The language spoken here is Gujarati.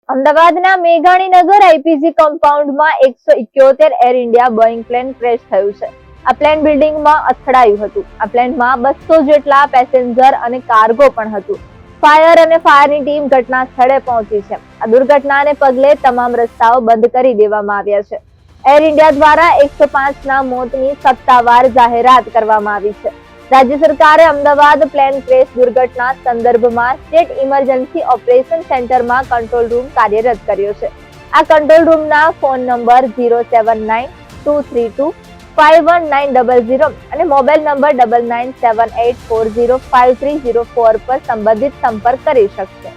અમદાવાદના મેઘાણીનગર આઈપીસી કમ્પાઉન્ડમાં 178 Air India Boeing plane crash થયું છે. આ પ્લેન બિલ્ડિંગમાં અથડાયું હતું. આ પ્લેનમાં 200 જેટલા પેસેન્જર અને કાર્ગો પણ હતું. ફાયર અને ફાયરની ટીમ ઘટના સ્થળે પહોંચી છે. આ દુર્ઘટનાને પગલે તમામ રસ્તાઓ બંધ કરી દેવામાં આવ્યા છે. એર ઇન્ડિયા દ્વારા 105ના મોતની સત્તાવાર જાહેરાત કરવામાં આવી છે. રાજ્ય સરકારે અમદાવાદ પ્લેન ક્રેશ દુર્ઘટના સંદર્ભમાં સ્ટેટ ઇમરજન્સી ઓપરેશન સેન્ટરમાં કંટ્રોલ રૂમ કાર્યરત કર્યો છે. આ કંટ્રોલ રૂમના ફોન નંબર 07923251900 અને મોબાઈલ નંબર 9978405304 પર સંબંધિત સંપર્ક કરી શકશે.